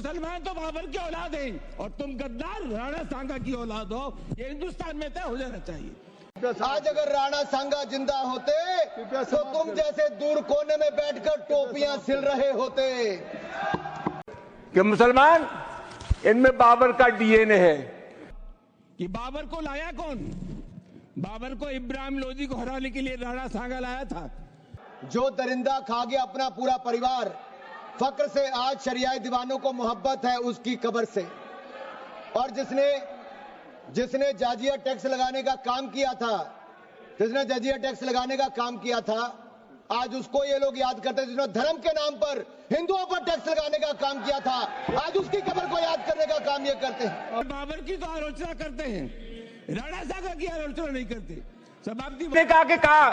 मुसलमान तो बाबर की औलाद हैं और तुम गद्दार राणा सांगा की औलाद हो, ये हिंदुस्तान में तय हो जाना चाहिए। आज अगर राणा सांगा जिंदा होते तो तुम जैसे दूर कोने में बैठकर टोपियां सिल रहे होते। कि मुसलमान इनमें बाबर का डीएनए है। कि बाबर को लाया कौन? बाबर को इब्राहिम लोदी को हराने के लिए राणा सांगा लाया था। जो दरिंदा खा गया अपना पूरा परिवार, फक्र से आज शरियाई दीवानों को मोहब्बत है उसकी कब्र से। और जिसने जाजिया टैक्स लगाने का काम किया था, आज उसको ये लोग याद करते हैं। जिसने धर्म के नाम पर हिंदुओं पर टैक्स लगाने का काम किया था, आज उसकी कब्र को याद करने का काम ये करते हैं। और बाबर की तो आलोचना करते हैं, राणा सांगा की आलोचना नहीं करते। शताब्दी ने कहा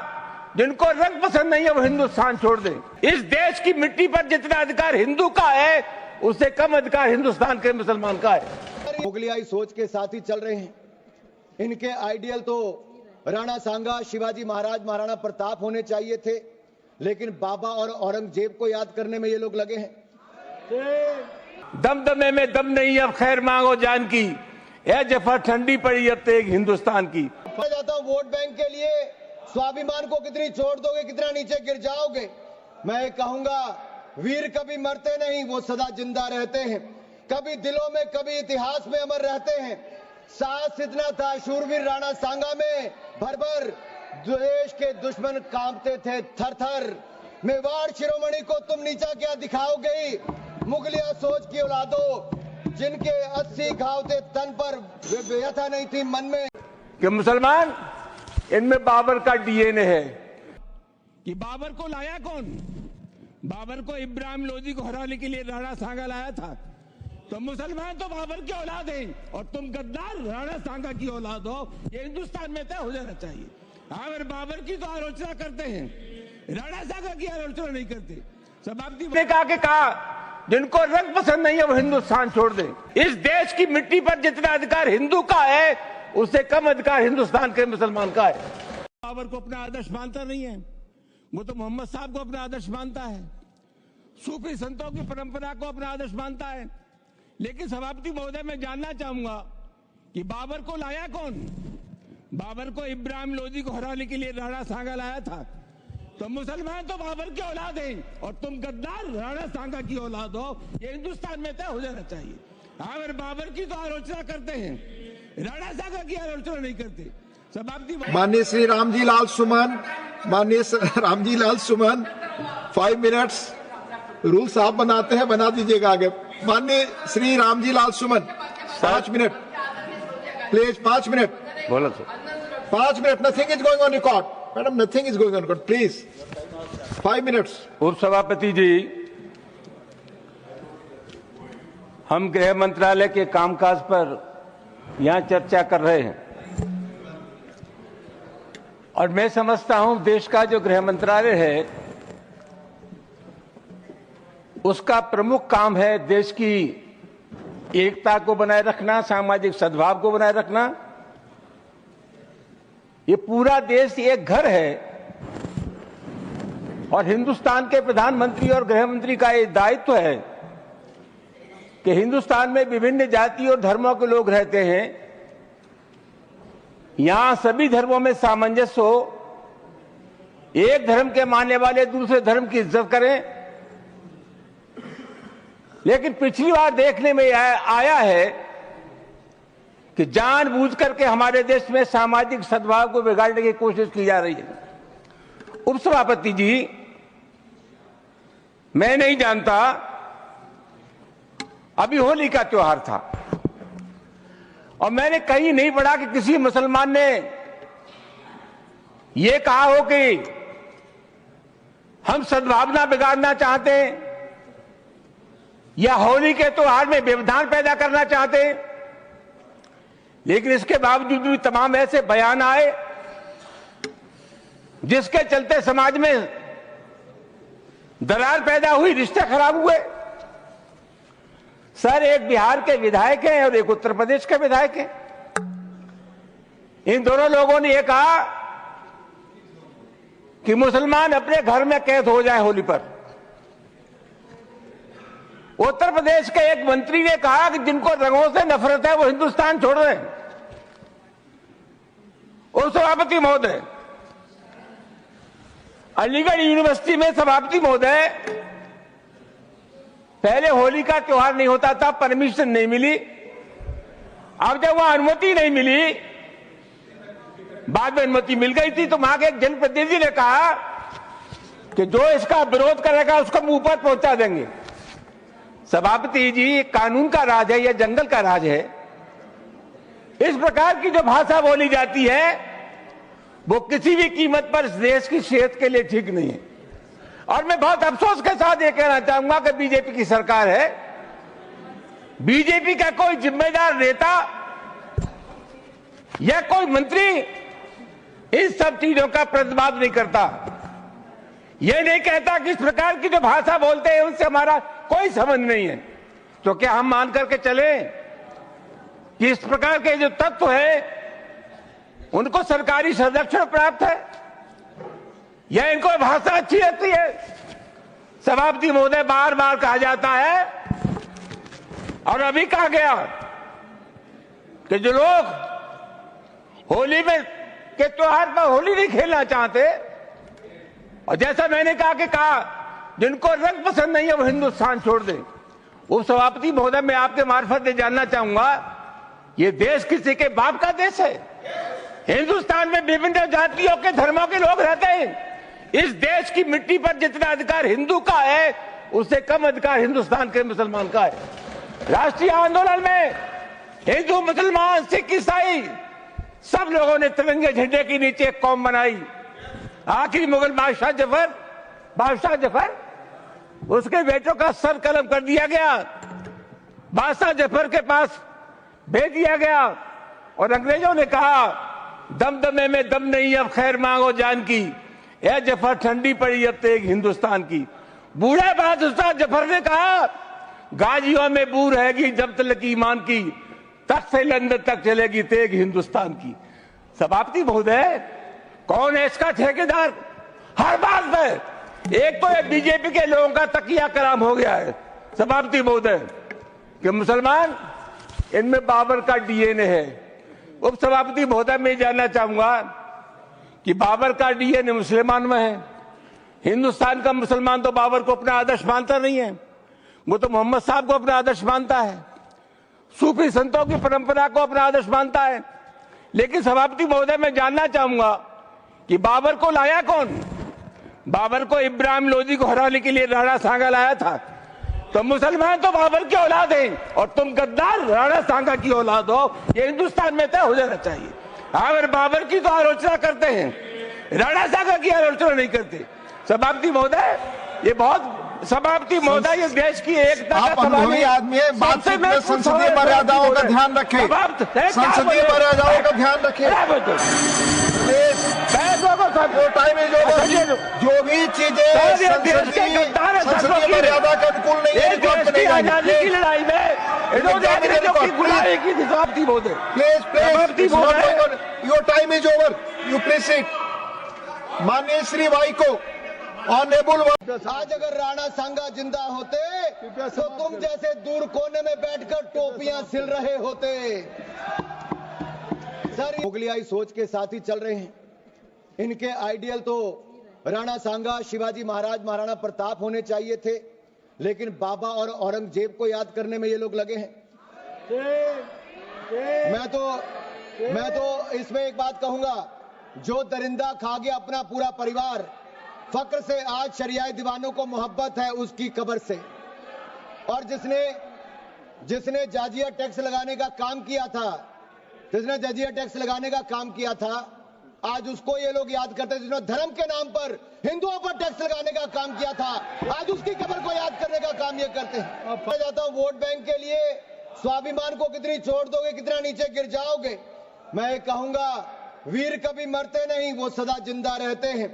जिनको रंग पसंद नहीं है वो हिंदुस्तान छोड़ दे। इस देश की मिट्टी पर जितना अधिकार हिंदू का है उससे कम अधिकार हिंदुस्तान के मुसलमान का है। मुगलियाई सोच के साथ ही चल रहे हैं। इनके आइडियल तो राणा सांगा, शिवाजी महाराज, महाराणा प्रताप होने चाहिए थे, लेकिन बाबा और औरंगजेब को याद करने में ये लोग लगे हैं। दमदमे में दम नहीं अब खैर मांगो जान की, ए जफर ठंडी पड़ी अब तेग हिंदुस्तान की। जाता हूं वोट बैंक के लिए, स्वाभिमान को कितनी छोड़ दोगे, कितना नीचे गिर जाओगे। मैं कहूंगा वीर कभी मरते नहीं, वो सदा जिंदा रहते हैं। कभी दिलों में, कभी इतिहास में अमर रहते हैं। साहस इतना था शूरवीर राणा सांगा में, भर देश के दुश्मन कांपते थे थर थर। मेवाड़ शिरोमणि को तुम नीचा क्या दिखाओगे? मुगलिया सोच की औलादों, जिनके 80 घाव थे तन पर, व्यथा नहीं थी मन में। कि मुसलमान इनमें बाबर का डीएनए है। कि बाबर को लाया कौन? बाबर को इब्राहिम लोदी को हराने के लिए राणा सांगा लाया था। तो मुसलमान तो बाबर की औलाद हैं और तुम गद्दार राणा सांगा की औलाद हो, ये हिंदुस्तान में तय हो जाना चाहिए। अगर बाबर की तो आलोचना करते हैं, राणा सांगा की आलोचना नहीं करते। शताब्दी ने कहा जिनको रंग पसंद नहीं है वो हिंदुस्तान छोड़ दे। इस देश की मिट्टी पर जितना अधिकार हिंदू का है उससे कम अधिकार हिंदुस्तान के मुसलमान का है। बाबर को अपना आदर्श मानता नहीं है, वो तो मोहम्मद साहब को अपना आदर्श मानता है, सूफी संतों की परंपरा को अपना आदर्श मानता है। लेकिन सभापति महोदय, मैं जानना चाहूंगा कि बाबर को लाया कौन? बाबर को इब्राहिम लोदी को हराने के लिए राणा सांगा लाया था। तो मुसलमान तो बाबर की औलाद हैं और तुम गद्दार राणा सांगा की औलाद हो, ये हिंदुस्तान में तय हो जाना चाहिए। अगर बाबर की तो आलोचना करते हैं, राणा सांगा की आलोचना नहीं करते। शताब्दी माननीय श्री रामजी लाल सुमन, माननीय रामजी लाल सुमन 5 मिनट्स रूल साहब बनाते हैं, बना दीजिएगा आगे। माननीय श्री रामजी लाल सुमन 5 मिनट प्लीज, 5 मिनट बोलो sir. 5 minute, nothing is going on record madam, nothing is going on record, please 5 minutes. उप सभापति जी, हम गृह मंत्रालय के कामकाज पर यहां चर्चा कर रहे हैं और मैं समझता हूं देश का जो गृह मंत्रालय है उसका प्रमुख काम है देश की एकता को बनाए रखना, सामाजिक सद्भाव को बनाए रखना। ये पूरा देश एक घर है और हिंदुस्तान के प्रधानमंत्री और गृह मंत्री का ये दायित्व है कि हिंदुस्तान में विभिन्न जाति और धर्मों के लोग रहते हैं, यहां सभी धर्मों में सामंजस्य हो, एक धर्म के मानने वाले दूसरे धर्म की इज्जत करें। लेकिन पिछली बार देखने में आया है कि जानबूझ करके हमारे देश में सामाजिक सद्भाव को बिगाड़ने की कोशिश की जा रही है। उपसभापति जी, मैं नहीं जानता, अभी होली का त्योहार था और मैंने कहीं नहीं पढ़ा कि किसी मुसलमान ने यह कहा हो कि हम सद्भावना बिगाड़ना चाहते हैं या होली के त्योहार में व्यवधान पैदा करना चाहते हैं। लेकिन इसके बावजूद भी तमाम ऐसे बयान आए जिसके चलते समाज में दरार पैदा हुई, रिश्ते खराब हुए। सर, एक बिहार के विधायक हैं और एक उत्तर प्रदेश के विधायक हैं। इन दोनों लोगों ने यह कहा कि मुसलमान अपने घर में कैद हो जाए होली पर। उत्तर प्रदेश के एक मंत्री ने कहा कि जिनको रंगों से नफरत है वो हिंदुस्तान छोड़ रहे हैं। और सभापति महोदय, अलीगढ़ यूनिवर्सिटी में सभापति महोदय, पहले होली का त्योहार नहीं होता था, परमिशन नहीं मिली। अब जब वहां अनुमति नहीं मिली, बाद में अनुमति मिल गई थी, तो वहां के एक जनप्रतिनिधि ने कहा कि जो इसका विरोध करेगा उसको मुंह पर पहुंचा देंगे। सभापति जी, कानून का राज है या जंगल का राज है? इस प्रकार की जो भाषा बोली जाती है वो किसी भी कीमत पर इस देश की सेहत के लिए ठीक नहीं है। और मैं बहुत अफसोस के साथ ये कहना चाहूंगा कि बीजेपी की सरकार है, बीजेपी का कोई जिम्मेदार नेता या कोई मंत्री इन सब चीजों का प्रतिवाद नहीं करता। यह नहीं कहता कि इस प्रकार की जो भाषा बोलते हैं उनसे हमारा कोई संबंध नहीं है। तो क्या हम मान करके चले कि इस प्रकार के जो तत्व है उनको सरकारी संरक्षण प्राप्त है या इनको भाषा अच्छी लगती है? सभापति महोदय, बार बार कहा जाता है और अभी कहा गया कि जो लोग होली में के त्योहार पर होली नहीं खेलना चाहते, और जैसा मैंने कहा जिनको रंग पसंद नहीं है वो हिंदुस्तान छोड़ दें। वो सभापति महोदय, मैं आपके मार्फत से जानना चाहूंगा, ये देश किसी के बाप का देश है? हिंदुस्तान में विभिन्न जातियों के धर्मों के लोग रहते हैं। इस देश की मिट्टी पर जितना अधिकार हिंदू का है उससे कम अधिकार हिंदुस्तान के मुसलमान का है। राष्ट्रीय आंदोलन में हिंदू, मुसलमान, सिख, ईसाई सब लोगों ने तिरंगे झंडे के नीचे एक कौम बनाई। आखिरी मुगल बादशाह जफर, उसके बेटों का सर कलम कर दिया गया, बादशाह जफर के पास भेज दिया गया और अंग्रेजों ने कहा दमदमे में दम नहीं, अब खैर मांगो जान की, ए जफर ठंडी पड़ी अब तेग हिंदुस्तान की। बूढ़े बादशाह जफर ने कहा गाजियों में बू रहेगी जब तक ईमान की, तक से लंदन तक चलेगी तेग हिंदुस्तान की। सभापति महोदय, कौन है इसका ठेकेदार? हर बात में एक तो ये बीजेपी के लोगों का तकिया कलाम हो गया है सभापति महोदय कि मुसलमान, इनमें बाबर का डीएनए है। उप सभापति महोदय, मैं जानना चाहूंगा कि बाबर का डीएनए मुसलमान में है। हिंदुस्तान का मुसलमान तो बाबर को अपना आदर्श मानता नहीं है, वो तो मोहम्मद साहब को अपना आदर्श मानता है, सूफी संतों की परंपरा को अपना आदर्श मानता है। लेकिन सभापति महोदय, मैं जानना चाहूंगा कि बाबर को लाया कौन? बाबर को इब्राहिम लोदी को हराने के लिए राणा सांगा लाया था। तो मुसलमान तो बाबर की औलाद हैं और तुम गद्दार राणा सांगा की औलाद हो, ये हिंदुस्तान में तय हो जाना चाहिए। अगर बाबर की तो आलोचना करते हैं, राणा सांगा की आलोचना नहीं करते। सभापति महोदय, ये बहुत सभापति महोदय, ये देश की एकता का अनुभवी आदमी है, बातचीत में संसदीय मर्यादाओं का ध्यान रखें, संसदीय मर्यादाओं का ध्यान रखें। वो टाइम है जो भी चीजें संसदीय मर्यादा के अनुकूल नहीं है, आजादी की लड़ाई में बुलाई की सभापति महोदय, please your time is over, you please sit. माननीय श्री वाई को ऑनरेबल। आज अगर राणा सांगा जिंदा होते तो तुम जैसे दूर कोने में बैठकर टोपियां सिल रहे होते। सर, मुगलियाई सोच के साथ ही चल रहे हैं। इनके आइडियल तो राणा सांगा, शिवाजी महाराज, महाराणा प्रताप होने चाहिए थे, लेकिन बाबा और औरंगजेब को याद करने में ये लोग लगे हैं। मैं तो इसमें एक बात कहूंगा, जो दरिंदा खा गया अपना पूरा परिवार, फक्र से आज शरियाई दीवानों को मोहब्बत है उसकी कब्र से। और जिसने जाजिया टैक्स लगाने का काम किया था, आज उसको ये लोग याद करते हैं। जिन्होंने धर्म के नाम पर हिंदुओं पर टैक्स लगाने का काम किया था, आज उसकी कब्र को याद करने का काम ये करते हैं। अब मैं जाता हूं, वोट बैंक के लिए स्वाभिमान को कितनी छोड़ दोगे, कितना नीचे गिर जाओगे। मैं कहूंगा, वीर कभी मरते नहीं, वो सदा जिंदा रहते हैं,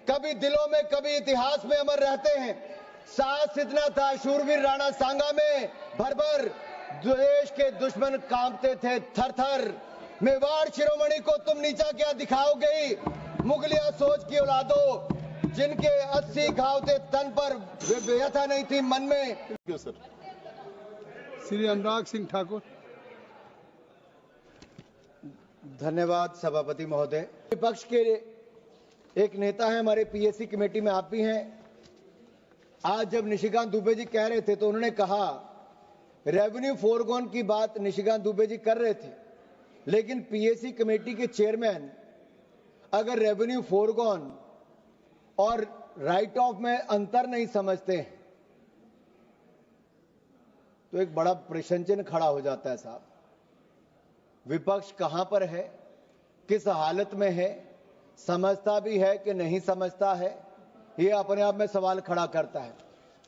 कभी दिलों में, कभी इतिहास में अमर रहते हैं। साहस इतना था शूरवीर राणा सांगा में, भर देश के दुश्मन कांपते थे थर थर। मेवाड़ शिरोमणि को तुम नीचा क्या दिखाओगे? मुगलिया सोच की औलादों, जिनके 80 घाव थे तन पर, व्यथा नहीं थी मन में। श्री अनुराग सिंह ठाकुर। धन्यवाद सभापति महोदय। विपक्ष के एक नेता है हमारे पीएससी कमेटी में, आप भी हैं। आज जब निशिकांत दुबे जी कह रहे थे तो उन्होंने कहा रेवेन्यू फोरगॉन की बात निशिकांत दुबे जी कर रहे थे, लेकिन पीएससी कमेटी के चेयरमैन अगर रेवेन्यू फोरगॉन और राइट ऑफ में अंतर नहीं समझते हैं तो एक बड़ा प्रश्न चिन्ह खड़ा हो जाता है साहब। विपक्ष कहां पर है, किस हालत में है, समझता भी है कि नहीं समझता है, ये अपने आप में सवाल खड़ा करता है।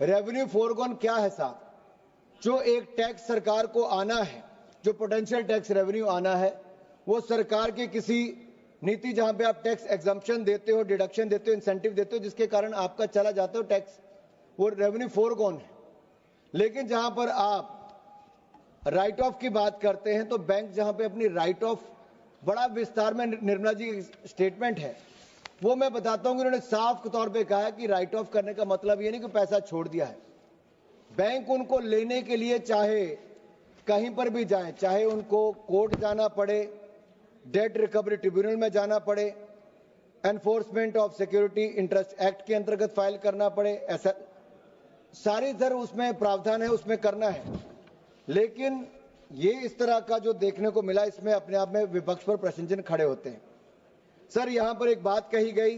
रेवेन्यू फोरगॉन क्या है साहब? जो एक टैक्स सरकार को आना है, जो पोटेंशियल टैक्स रेवेन्यू आना है, वो सरकार के किसी नीति जहां पे आप टैक्स एग्जम्पशन देते हो, डिडक्शन देते हो, इंसेंटिव देते हो, जिसके कारण आपका चला जाता हो टैक्स, वो रेवेन्यू फोरगॉन है। लेकिन जहां पर आप राइट ऑफ की बात करते हैं तो बैंक जहां पे अपनी राइट ऑफ बड़ा विस्तार में, निर्मला जी स्टेटमेंट है वो मैं बताता हूं कि उन्होंने साफ तौर पे कहा है कि राइट ऑफ करने का मतलब ये नहीं कि पैसा छोड़ दिया है। बैंक उनको लेने के लिए चाहे कहीं पर भी जाए, चाहे उनको कोर्ट जाना पड़े, डेट रिकवरी ट्रिब्यूनल में जाना पड़े, enforcement of security interest act के अंतर्गत फाइल करना पड़े, ऐसा सारी दर उसमें प्रावधान है, उसमें करना है। लेकिन ये इस तरह का जो देखने को मिला, इसमें अपने आप में विपक्ष पर प्रश्न चिन्ह खड़े होते हैं। सर यहां पर एक बात कही गई,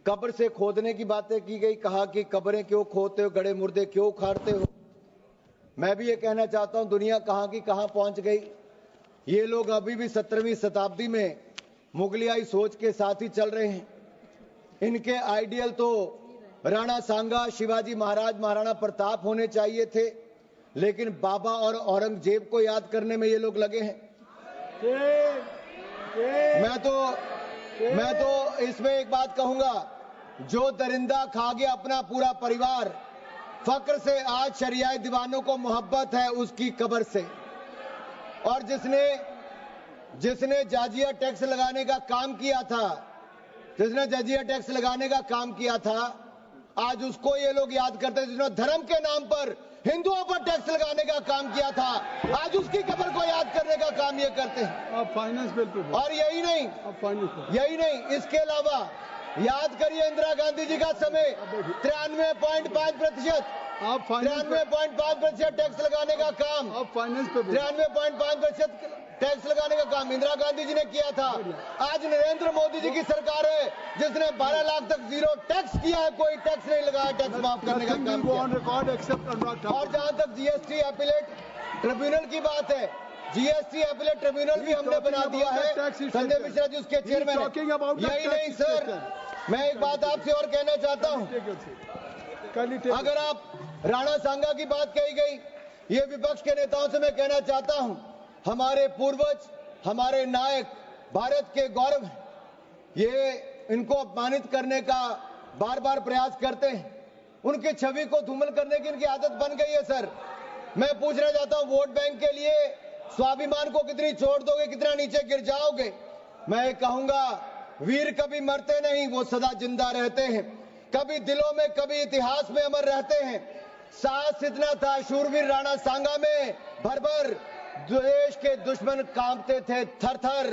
कब्र से खोदने की बातें की गई, कहा कि कब्रें क्यों खोदते हो, गड़े मुर्दे क्यों उखाड़ते हो। मैं भी ये कहना चाहता हूं दुनिया कहां की कहां पहुंच गई। ये लोग अभी भी 17वीं शताब्दी में मुगलियाई सोच के साथ ही चल रहे हैं। इनके आइडियल तो राणा सांगा, शिवाजी महाराज, महाराणा प्रताप होने चाहिए थे, लेकिन बाबा और औरंगजेब को याद करने में ये लोग लगे हैं। मैं तो इसमें एक बात कहूंगा, जो दरिंदा खा गया अपना पूरा परिवार, फक्र से आज शरियाए दीवानों को मोहब्बत है उसकी कब्र से। और जिसने जाजिया टैक्स लगाने का काम किया था, जिसने जाजिया टैक्स लगाने का काम किया था, आज उसको ये लोग याद करते हैं। जिसने धर्म के नाम पर हिंदुओं पर टैक्स लगाने का काम किया था, आज उसकी कब्र को याद करने का काम ये करते हैं। आप फाइनेंस बिल पे, और यही नहीं, इसके अलावा याद करिए इंदिरा गांधी जी का समय 93.5%, आप 93.5% टैक्स लगाने का काम, आप फाइनेंस पे 93.5% टैक्स लगाने का काम इंदिरा गांधी जी ने किया था। आज नरेंद्र मोदी जी की सरकार है जिसने 12 लाख तक जीरो टैक्स किया है, कोई टैक्स नहीं लगाया, टैक्स माफ करने का काम किया। और जहां तक जीएसटी अपीलेट ट्रिब्यूनल की बात है, जीएसटी अपीलेट ट्रिब्यूनल भी हमने बना दिया है, संजय मिश्रा जी उसके चेयरमैन है। यही नहीं सर, मैं एक बात आपसे और कहना चाहता हूं, अगर आप राणा सांगा की बात कही गई, ये विपक्ष के नेताओं से मैं कहना चाहता हूं, हमारे पूर्वज, हमारे नायक भारत के गौरव हैं, ये इनको अपमानित करने का बार बार प्रयास करते हैं। उनकी छवि को धूमिल करने की इनकी आदत बन गई है। सर मैं पूछना चाहता हूं, वोट बैंक के लिए स्वाभिमान को कितनी छोड़ दोगे, कितना नीचे गिर जाओगे? मैं कहूंगा वीर कभी मरते नहीं, वो सदा जिंदा रहते हैं, कभी दिलों में, कभी इतिहास में अमर रहते हैं। साहस इतना था शूरवीर राणा सांगा में, भर भर देश के दुश्मन कांपते थे थर थर।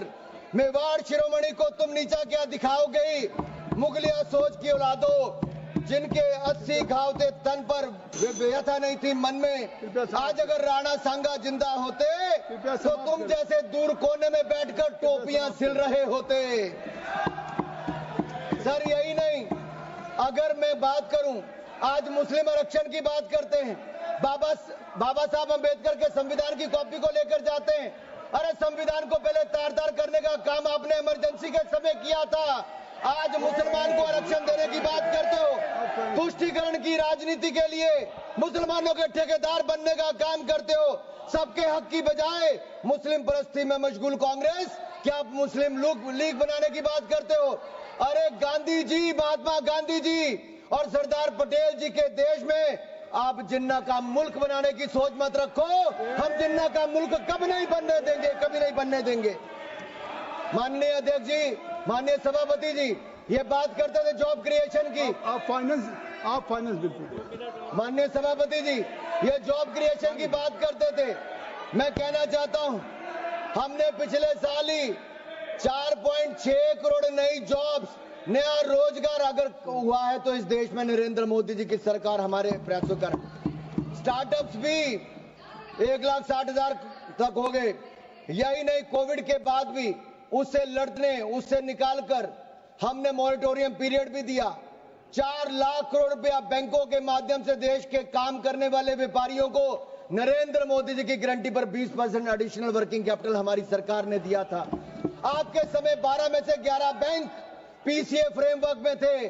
मेवाड़ शिरोमणि को तुम नीचा क्या दिखाओगे? मुगलिया सोच की औलादो, जिनके 80 घाव थे तन पर, व्यथा नहीं थी मन में। आज अगर राणा सांगा जिंदा होते तो तुम जैसे दूर कोने में बैठकर टोपियां सिल रहे होते। सर यही नहीं, अगर मैं बात करूं, आज मुस्लिम आरक्षण की बात करते हैं, बाबा साहब अंबेडकर के संविधान की कॉपी को लेकर जाते हैं। अरे संविधान को पहले तार तार करने का काम आपने इमरजेंसी के समय किया था, आज मुसलमान को आरक्षण देने की बात करते हो। तुष्टीकरण की राजनीति के लिए मुसलमानों के ठेकेदार बनने का काम करते हो। सबके हक की बजाय मुस्लिम परस्ती में मशगूल कांग्रेस, क्या आप मुस्लिम लीग बनाने की बात करते हो? अरे गांधी जी, महात्मा गांधी जी और सरदार पटेल जी के देश में आप जिन्ना का मुल्क बनाने की सोच मत रखो। हम जिन्ना का मुल्क कभी नहीं बनने देंगे, कभी नहीं बनने देंगे। माननीय अध्यक्ष जी, माननीय सभापति जी, ये बात करते थे जॉब क्रिएशन की। आप फाइनेंस आप फाइनेंस बिल पे बोलिए। माननीय सभापति जी, ये जॉब क्रिएशन की बात करते थे। मैं कहना चाहता हूं, हमने पिछले साल ही 4.6 करोड़ नई जॉब्स, नया रोजगार अगर हुआ है तो इस देश में नरेंद्र मोदी जी की सरकार हमारे प्रयासों कर। स्टार्टअप्स भी 1,60,000 तक हो गए। यही नहीं, कोविड के बाद भी उससे लड़ने, उससे निकालकर हमने मॉरिटोरियम पीरियड भी दिया। 4 लाख करोड़ रुपया बैंकों के माध्यम से देश के काम करने वाले व्यापारियों को नरेंद्र मोदी जी की गारंटी पर 20% एडिशनल वर्किंग कैपिटल हमारी सरकार ने दिया था। आपके समय 12 में से 11 बैंक पीसीए फ्रेमवर्क में थे।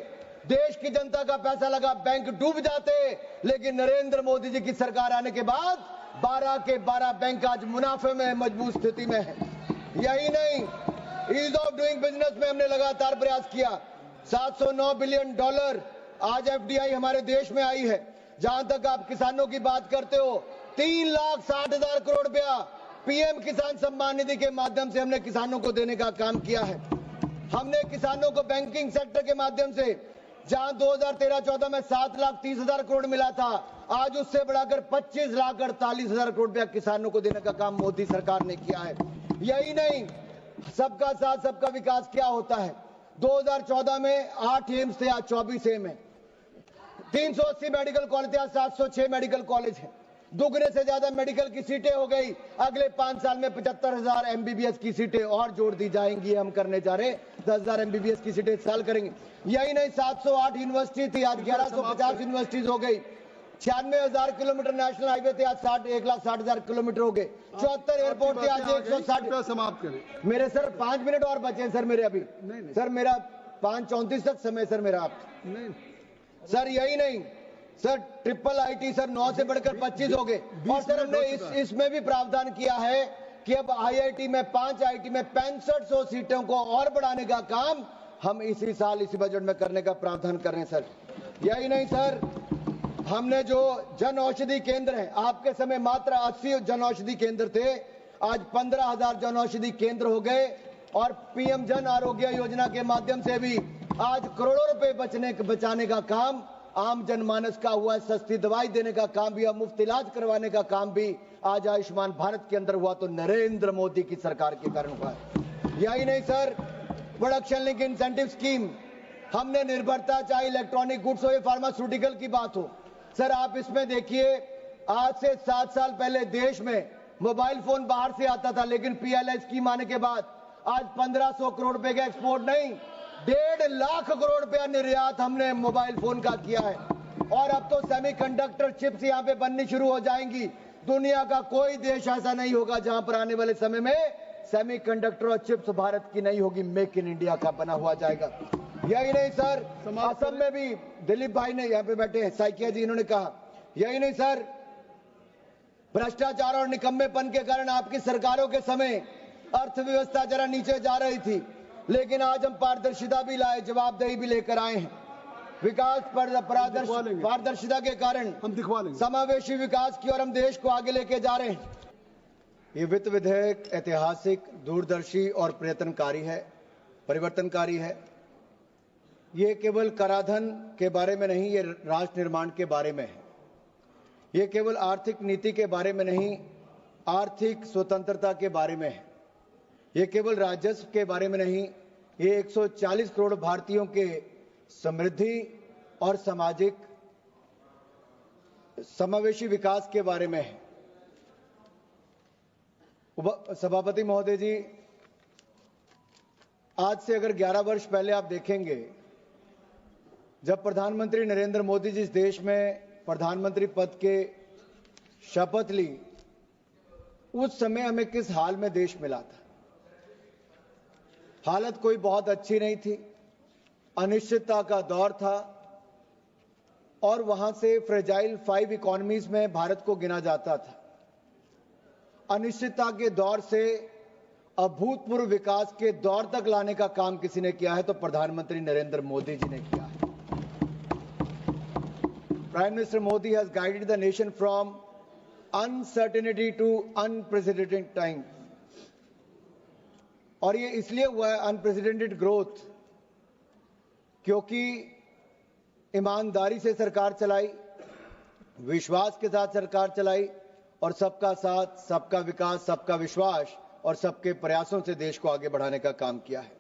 देश की जनता का पैसा लगा, बैंक डूब जाते, लेकिन नरेंद्र मोदी जी की सरकार आने के बाद 12 के 12 बैंक आज मुनाफे में, मजबूत स्थिति में है। यही नहीं, ईज ऑफ डूइंग बिजनेस में हमने लगातार प्रयास किया। 709 बिलियन डॉलर आज एफडीआई हमारे देश में आई है। जहां तक आप किसानों की बात करते हो, 3,60,000 करोड़ रुपया पीएम किसान सम्मान निधि के माध्यम से हमने किसानों को देने का काम किया है। हमने किसानों को बैंकिंग सेक्टर के माध्यम से, जहां 2013-14 में 7,30,000 करोड़ मिला था, आज उससे बढ़ाकर 25,48,000 करोड़ रुपया किसानों को देने का काम मोदी सरकार ने किया है। यही नहीं, सबका साथ सबका विकास क्या होता है। 2014 में 8 एम्स थे, आज 24 एम्स है। 380 मेडिकल कॉलेज थे, आज 706 मेडिकल कॉलेज है। दुगने से ज्यादा मेडिकल की सीटें हो गई। अगले 5 साल में 75,000 एमबीबीएस की सीटें और जोड़ दी जाएंगी। हम करने जा रहे 10,000 एमबीबीएस की सीटें इस साल करेंगे। यही नहीं, 708 यूनिवर्सिटी थी, आज 1150 यूनिवर्सिटीज हो गई। 96,000 किलोमीटर नेशनल हाईवे थे, आज 1,60,000 किलोमीटर हो गए। 74 एयरपोर्ट थे, आज 160। समाप्त करें। मेरे सर 5 मिनट और बचे सर मेरे अभी। नहीं। सर मेरा 5:34 तक समय सर मेरा। आप नहीं सर, यही नहीं सर, ट्रिपल आईटी सर 9 से बढ़कर 25 हो गए। और सर हमने इसमें भी प्रावधान किया है कि अब आईआईटी में 5 आईटी में 6500 सीटों को और बढ़ाने का काम हम इसी साल इसी बजट में करने का प्रावधान कर रहे हैं सर। यही नहीं सर, हमने जो जन औषधि केंद्र है, आपके समय मात्र 80 जन औषधि केंद्र थे, आज 15,000 जन औषधि केंद्र हो गए। और पीएम जन आरोग्य योजना के माध्यम से भी आज करोड़ों रुपए बचाने का काम आम जनमानस का हुआ है। सस्ती दवाई देने का काम भी, मुफ्त इलाज करवाने का काम भी आज आयुष्मान भारत के अंदर हुआ तो नरेंद्र मोदी की सरकार के कारण हुआ है। यही नहीं sir, production link incentive scheme हमने निर्भरता, चाहे इलेक्ट्रॉनिक गुड्स हो या फार्मास्यूटिकल की बात हो। सर आप इसमें देखिए, आज से 7 साल पहले देश में मोबाइल फोन बाहर से आता था, लेकिन पीएलआई स्कीम आने के बाद आज 1500 करोड़ रुपए का एक्सपोर्ट नहीं, 1.5 लाख करोड़ रुपया निर्यात हमने मोबाइल फोन का किया है। और अब तो सेमीकंडक्टर चिप्स यहाँ पे बननी शुरू हो जाएंगी। दुनिया का कोई देश ऐसा नहीं होगा जहां पर आने वाले समय में सेमीकंडक्टर और चिप्स भारत की नहीं होगी, मेक इन इंडिया का बना हुआ जाएगा। यही नहीं सर, असम में भी दिलीप भाई ने यहाँ पे बैठे हैं, साइकिया जी, इन्होंने कहा। यही नहीं सर, भ्रष्टाचार और निकम्मेपन के कारण आपकी सरकारों के समय अर्थव्यवस्था जरा नीचे जा रही थी, लेकिन आज हम पारदर्शिता भी लाए, जवाबदेही भी लेकर आए हैं। विकास पारदर्शिता के कारण हम दिखवा लेंगे समावेशी विकास की ओर हम देश को आगे लेके जा रहे हैं। ये वित्त विधेयक ऐतिहासिक, दूरदर्शी और परिवर्तनकारी है। ये केवल कराधान के बारे में नहीं, ये राष्ट्र निर्माण के बारे में है। ये केवल आर्थिक नीति के बारे में नहीं, आर्थिक स्वतंत्रता के बारे में है। ये केवल राजस्व के बारे में नहीं, ये 140 करोड़ भारतीयों के समृद्धि और सामाजिक समावेशी विकास के बारे में है। सभापति महोदय जी, आज से अगर 11 वर्ष पहले आप देखेंगे, जब प्रधानमंत्री नरेंद्र मोदी जी इस देश में प्रधानमंत्री पद के शपथ ली, उस समय हमें किस हाल में देश मिला था। हालत कोई बहुत अच्छी नहीं थी, अनिश्चितता का दौर था और वहां से फ्रेजाइल 5 इकोनॉमीज में भारत को गिना जाता था। अनिश्चितता के दौर से अभूतपूर्व विकास के दौर तक लाने का काम किसी ने किया है तो प्रधानमंत्री नरेंद्र मोदी जी ने किया है। Prime minister Modi has guided the nation from uncertainty to unprecedented time. और ये इसलिए हुआ है अनप्रेसिडेंटेड ग्रोथ, क्योंकि ईमानदारी से सरकार चलाई, विश्वास के साथ सरकार चलाई और सबका साथ, सबका विकास, सबका विश्वास और सबके प्रयासों से देश को आगे बढ़ाने का काम किया है।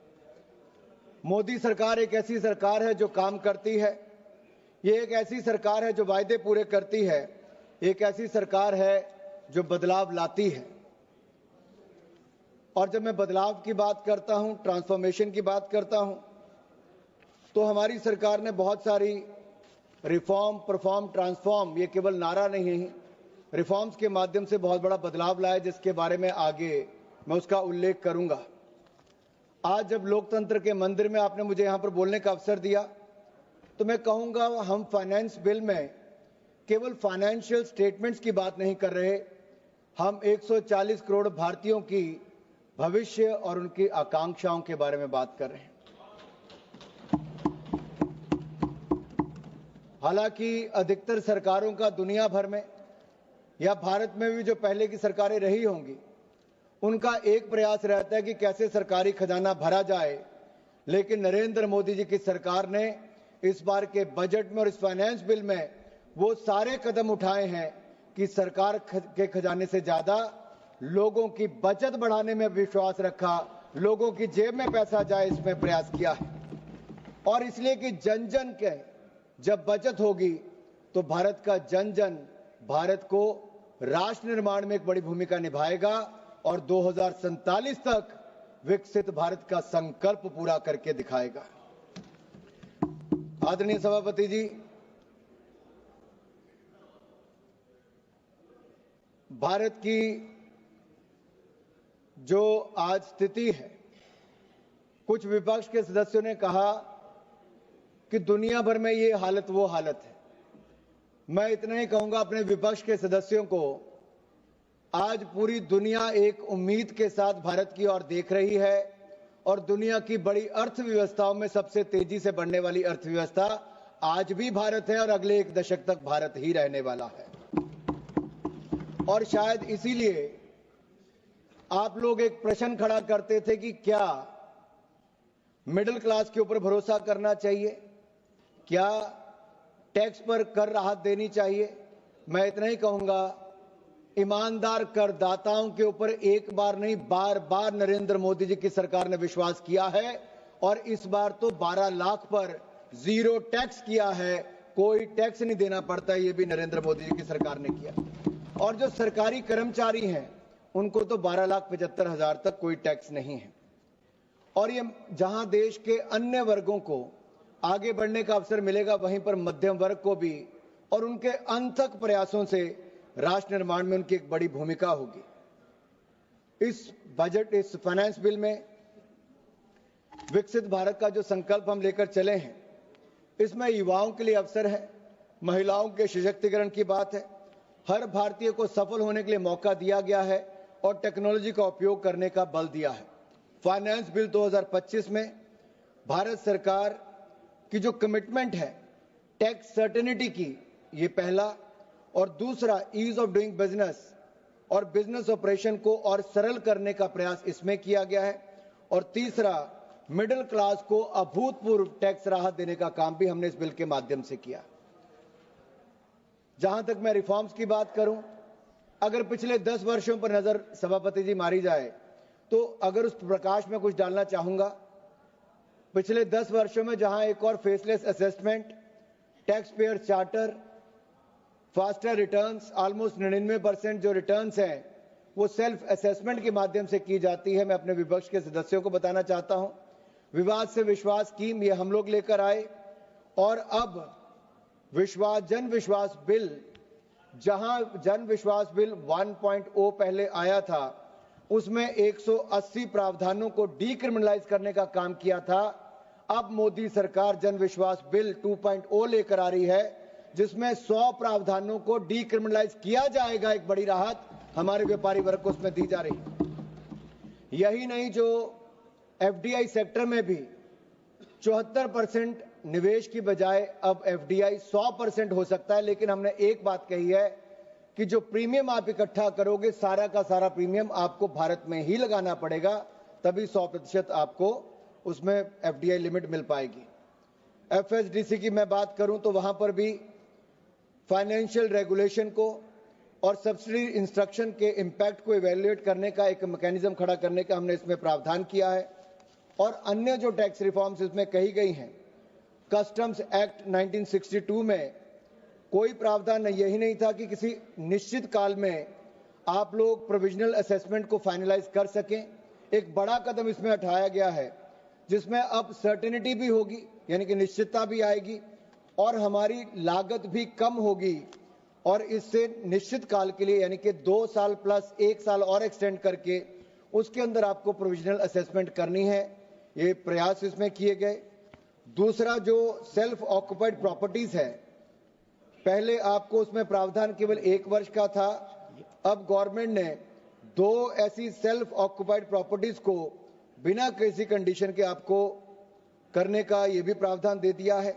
मोदी सरकार एक ऐसी सरकार है जो काम करती है, ये एक ऐसी सरकार है जो वायदे पूरे करती है, एक ऐसी सरकार है जो बदलाव लाती है। और जब मैं बदलाव की बात करता हूं, ट्रांसफॉर्मेशन की बात करता हूं, तो हमारी सरकार ने बहुत सारी रिफॉर्म, परफॉर्म, ट्रांसफॉर्म, ये केवल नारा नहीं है, रिफॉर्म्स के माध्यम से बहुत बड़ा बदलाव लाया, जिसके बारे में आगे मैं उसका उल्लेख करूंगा। आज जब लोकतंत्र के मंदिर में आपने मुझे यहां पर बोलने का अवसर दिया, तो मैं कहूंगा हम फाइनेंस बिल में केवल फाइनेंशियल स्टेटमेंट्स की बात नहीं कर रहे, हम 140 करोड़ भारतीयों की भविष्य और उनकी आकांक्षाओं के बारे में बात कर रहे हैं। हालांकि अधिकतर सरकारों का दुनिया भर में या भारत में भी जो पहले की सरकारें रही होंगी, उनका एक प्रयास रहता है कि कैसे सरकारी खजाना भरा जाए, लेकिन नरेंद्र मोदी जी की सरकार ने इस बार के बजट में और इस फाइनेंस बिल में वो सारे कदम उठाए हैं कि सरकार के खजाने से ज्यादा लोगों की बचत बढ़ाने में विश्वास रखा, लोगों की जेब में पैसा जाए इसमें प्रयास किया है। और इसलिए कि जन जन के जब बचत होगी तो भारत का जन जन भारत को राष्ट्र निर्माण में एक बड़ी भूमिका निभाएगा और 2047 तक विकसित भारत का संकल्प पूरा करके दिखाएगा। आदरणीय सभापति जी, भारत की जो आज स्थिति है, कुछ विपक्ष के सदस्यों ने कहा कि दुनिया भर में ये हालत वो हालत है। मैं इतना ही कहूंगा अपने विपक्ष के सदस्यों को, आज पूरी दुनिया एक उम्मीद के साथ भारत की ओर देख रही है और दुनिया की बड़ी अर्थव्यवस्थाओं में सबसे तेजी से बढ़ने वाली अर्थव्यवस्था आज भी भारत है और अगले एक दशक तक भारत ही रहने वाला है। और शायद इसीलिए आप लोग एक प्रश्न खड़ा करते थे कि क्या मिडिल क्लास के ऊपर भरोसा करना चाहिए, क्या टैक्स पर कर राहत देनी चाहिए। मैं इतना ही कहूंगा, ईमानदार करदाताओं के ऊपर एक बार नहीं बार बार नरेंद्र मोदी जी की सरकार ने विश्वास किया है और इस बार तो 12 लाख पर जीरो टैक्स किया है, कोई टैक्स नहीं देना पड़ता, ये भी नरेंद्र मोदी जी की सरकार ने किया। और जो सरकारी कर्मचारी हैं उनको तो 12,75,000 तक कोई टैक्स नहीं है। और ये जहां देश के अन्य वर्गों को आगे बढ़ने का अवसर मिलेगा, वहीं पर मध्यम वर्ग को भी और उनके अनथक प्रयासों से राष्ट्र निर्माण में उनकी एक बड़ी भूमिका होगी। इस बजट, इस फाइनेंस बिल में विकसित भारत का जो संकल्प हम लेकर चले हैं, इसमें युवाओं के लिए अवसर है, महिलाओं के सशक्तिकरण की बात है, हर भारतीय को सफल होने के लिए मौका दिया गया है और टेक्नोलॉजी का उपयोग करने का बल दिया है। फाइनेंस बिल 2025 में भारत सरकार की जो कमिटमेंट है टैक्स सर्टेनिटी की, ये पहला, और दूसरा ईज ऑफ डूइंग बिजनेस और बिजनेस ऑपरेशन को और सरल करने का प्रयास इसमें किया गया है, और तीसरा मिडिल क्लास को अभूतपूर्व टैक्स राहत देने का काम भी हमने इस बिल के माध्यम से किया। जहां तक मैं रिफॉर्म्स की बात करूं, अगर पिछले 10 वर्षों पर नजर सभापति जी मारी जाए तो अगर उस प्रकाश में कुछ डालना चाहूंगा, पिछले 10 वर्षों में जहां एक और faceless assessment, tax payer charter, faster returns, almost 99% जो रिटर्न्स हैं वो सेल्फ असेसमेंट के माध्यम से की जाती है। मैं अपने विपक्ष के सदस्यों को बताना चाहता हूं, विवाद से विश्वास स्कीम ये हम लोग लेकर आए, और अब जन विश्वास बिल, जहां जन विश्वास बिल 1.0 पहले आया था, उसमें 180 प्रावधानों को डीक्रिमिनलाइज करने का काम किया था। अब मोदी सरकार जन विश्वास बिल 2.0 लेकर आ रही है, जिसमें 100 प्रावधानों को डीक्रिमिनलाइज किया जाएगा। एक बड़ी राहत हमारे व्यापारी वर्ग को उसमें दी जा रही है। यही नहीं, जो एफडीआई सेक्टर में भी 74% निवेश की बजाय अब एफडीआई 100% हो सकता है। लेकिन हमने एक बात कही है कि जो प्रीमियम आप इकट्ठा करोगे, सारा का सारा प्रीमियम आपको भारत में ही लगाना पड़ेगा, तभी 100% आपको उसमें एफडीआई लिमिट मिल पाएगी। एफएसडीसी की मैं बात करूं तो वहां पर भी फाइनेंशियल रेगुलेशन को और सब्सिडी इंस्ट्रक्शन के इम्पैक्ट को इवैल्यूएट करने का एक मैकेनिज्म खड़ा करने का हमने इसमें प्रावधान किया है। और अन्य जो टैक्स रिफॉर्म्स इसमें कही गई हैं, कस्टम्स एक्ट 1962 में कोई प्रावधान यही नहीं था कि किसी निश्चित काल में आप लोग प्रोविजनल असेसमेंट को फाइनलाइज कर सकें। एक बड़ा कदम इसमें उठाया गया है जिसमें अब सर्टेनिटी भी होगी, यानी कि निश्चितता भी आएगी और हमारी लागत भी कम होगी। और इससे निश्चित काल के लिए यानी कि 2 साल प्लस 1 साल और एक्सटेंड करके उसके अंदर आपको प्रोविजनल असेसमेंट करनी है। ये प्रयास इसमें किए गए। दूसरा जो सेल्फ ऑक्युपाइड प्रॉपर्टीज है, पहले आपको उसमें प्रावधान केवल 1 वर्ष का था, अब गवर्नमेंट ने 2 ऐसी सेल्फ ऑक्युपाइड प्रॉपर्टीज को बिना किसी कंडीशन के आपको करने का ये भी प्रावधान दे दिया है।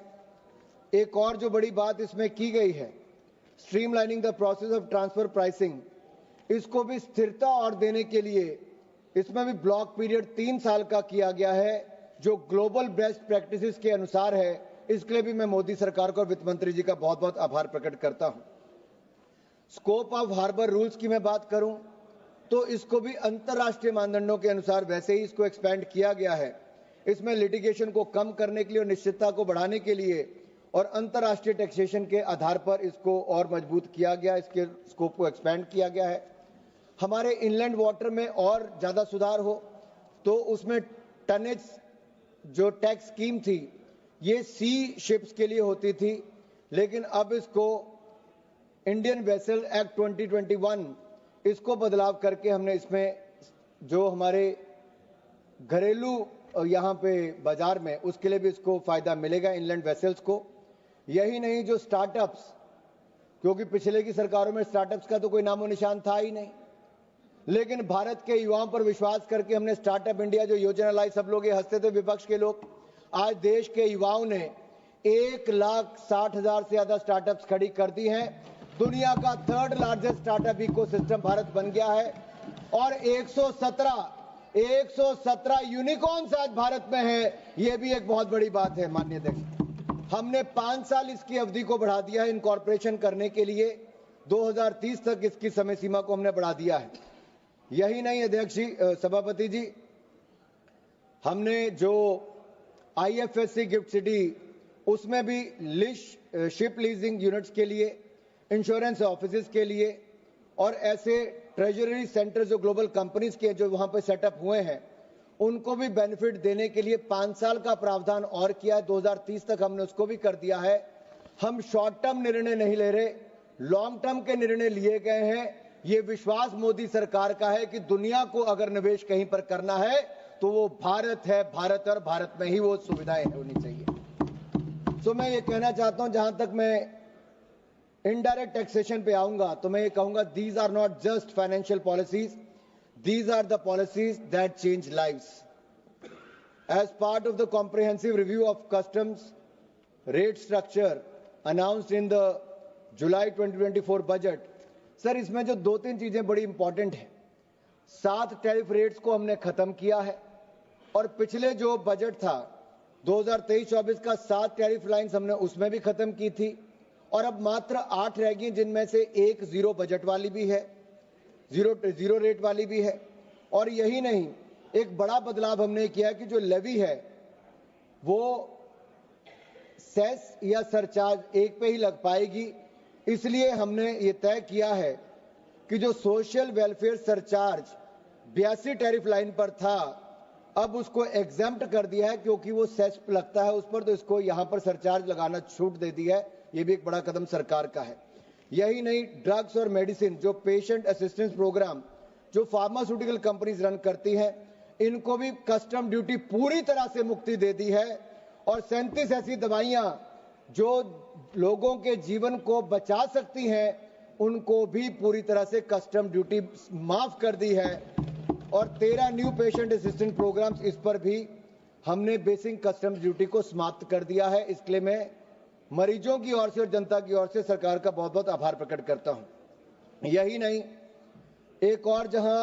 एक और जो बड़ी बात इसमें की गई है, streamlining the process of transfer pricing, इसको भी स्थिरता और देने के लिए इसमें भी ब्लॉक पीरियड 3 साल का किया गया है, जो ग्लोबल बेस्ट प्रैक्टिसेस के अनुसार है। इसके लिए भी मैं मोदी सरकार को और वित्त मंत्री जी का बहुत बहुत आभार प्रकट करता हूं। स्कोप ऑफ हार्बर रूल्स की मैं बात करूं तो इसको भी अंतर्राष्ट्रीय मानदंडों के अनुसार वैसे ही इसको एक्सपेंड किया गया है। इसमें लिटिगेशन को कम करने के लिए और निश्चितता को बढ़ाने के लिए और अंतर्राष्ट्रीय टैक्सेशन के आधार पर इसको और मजबूत किया गया, इसके स्कोप को एक्सपेंड किया गया है। हमारे इनलैंड वाटर में और ज्यादा सुधार हो तो उसमें टनेज जो टैक्स स्कीम थी ये सी शिप्स के लिए होती थी, लेकिन अब इसको इंडियन वेसल एक्ट 2021 इसको बदलाव करके हमने इसमें जो हमारे घरेलू यहाँ पे बाजार में उसके लिए भी इसको फायदा मिलेगा इनलैंड वेसल्स को। यही नहीं, जो स्टार्टअप्स, क्योंकि पिछले की सरकारों में स्टार्टअप्स का तो कोई नामो निशान था ही नहीं, लेकिन भारत के युवाओं पर विश्वास करके हमने स्टार्टअप इंडिया जो योजना लाई, सब लोग ये हंसते थे विपक्ष के लोग, आज देश के युवाओं ने 1,60,000 से ज्यादा स्टार्टअप्स खड़ी कर दी हैं। दुनिया का 3rd largest startup ecosystem Bharat बन गया है और 117 यूनिकॉर्न्स आज भारत में है। यह भी एक बहुत बड़ी बात है माननीय अध्यक्ष। हमने 5 साल इसकी अवधि को बढ़ा दिया है इनकॉर्पोरेशन करने के लिए, 2030 तक इसकी समय सीमा को हमने बढ़ा दिया है। यही नहीं अध्यक्ष जी, सभापति जी, हमने जो IFSC गिफ्ट सिटी उसमें भी शिप लीजिंग यूनिट्स के लिए, इंश्योरेंस ऑफिसेज के लिए और ऐसे ट्रेजरी सेंटर जो ग्लोबल कंपनीज के जो वहां पर सेटअप हुए हैं उनको भी बेनिफिट देने के लिए 5 साल का प्रावधान और किया है। 2030 तक हमने उसको भी कर दिया है। हम शॉर्ट टर्म निर्णय नहीं ले रहे, लॉन्ग टर्म के निर्णय लिए गए हैं। ये विश्वास मोदी सरकार का है कि दुनिया को अगर निवेश कहीं पर करना है तो वो भारत है, भारत और भारत में ही वो सुविधाएं होनी चाहिए। तो मैं ये कहना चाहता हूं, जहां तक मैं इनडायरेक्ट टैक्सेशन पे आऊंगा तो मैं ये कहूंगा, these are not just financial policies, these are the policies that change lives. As part of the comprehensive review of customs rate structure announced in the July 2024 budget, sir इसमें जो 2-3 चीजें बड़ी इंपॉर्टेंट हैं। 7 टैरिफ रेट्स को हमने खत्म किया है और पिछले जो बजट था 2023-24 का 7 टैरिफ लाइंस हमने उसमें भी खत्म की थी और अब मात्र 8 रह गई, जिनमें से एक जीरो बजट वाली भी है, जीरो रेट वाली भी है। और यही नहीं, एक बड़ा बदलाव हमने किया कि जो लेवी है वो सेस या सरचार्ज एक पे ही लग पाएगी। इसलिए हमने ये तय किया है कि जो social welfare surcharge 82 tariff line पर था, अब उसको एग्जेम्प्ट कर दिया है क्योंकि वो सेस लगता है उस पर, तो इसको यहां पर सरचार्ज लगाना छूट दे दी है। ये भी एक बड़ा कदम सरकार का है। यही नहीं, ड्रग्स और मेडिसिन जो पेशेंट असिस्टेंस प्रोग्राम जो फार्मास्यूटिकल कंपनीज रन करती हैं, इनको भी कस्टम ड्यूटी पूरी तरह से मुक्ति दे दी है और 37 ऐसी दवाइयां जो लोगों के जीवन को बचा सकती हैं उनको भी पूरी तरह से कस्टम ड्यूटी माफ कर दी है। और 13 न्यू पेशेंट असिस्टेंस प्रोग्राम्स, इस पर भी हमने बेसिक कस्टम ड्यूटी को समाप्त कर दिया है। इसके लिए मैं मरीजों की ओर से और जनता की ओर से सरकार का बहुत बहुत आभार प्रकट करता हूं। यही नहीं, एक और जहां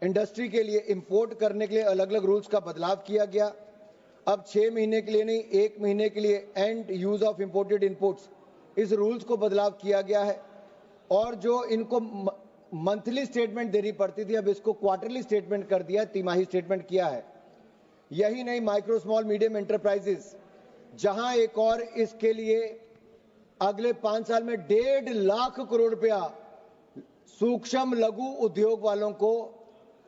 इंडस्ट्री के लिए इंपोर्ट करने के लिए अलग अलग रूल्स का बदलाव किया गया अब 6 महीने के लिए नहीं, 1 महीने के लिए and use of imported inputs, इस रूल्स को बदलाव किया गया है। और जो इनको मंथली स्टेटमेंट देनी पड़ती थी, अब इसको क्वार्टरली स्टेटमेंट कर दिया, तिमाही स्टेटमेंट किया है। यही नहीं, माइक्रो स्मॉल मीडियम एंटरप्राइजेस, जहां एक और इसके लिए अगले 5 साल में 1.5 लाख करोड़ रुपया सूक्ष्म लघु उद्योग वालों को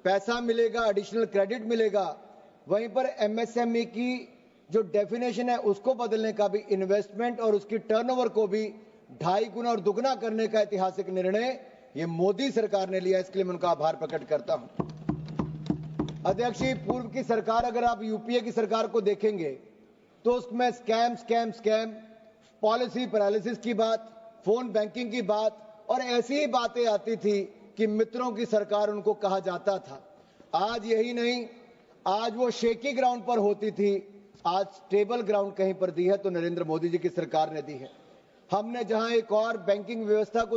पैसा मिलेगा, एडिशनल क्रेडिट मिलेगा। वहीं पर एमएसएमई की जो डेफिनेशन है उसको बदलने का भी, इन्वेस्टमेंट और उसकी टर्नओवर को भी 2.5 गुना और दुगना करने का ऐतिहासिक निर्णय ये मोदी सरकार ने लिया। इसके लिए मैं उनका आभार प्रकट करता हूं। अध्यक्ष जी, पूर्व की सरकार, अगर आप यूपीए की सरकार को देखेंगे तो उसमें scam scam scam, policy paralysis की बात, फोन बैंकिंग की बात और ऐसी ही बातें आती थी कि मित्रों की सरकार उनको कहा जाता था। आज यही नहीं, आज वो शेकी ग्राउंड पर होती थी, आज स्टेबल ग्राउंड कहीं पर दी है तो नरेंद्र मोदी जी की सरकार ने दी है। हमने जहां एक और बैंकिंग व्यवस्था को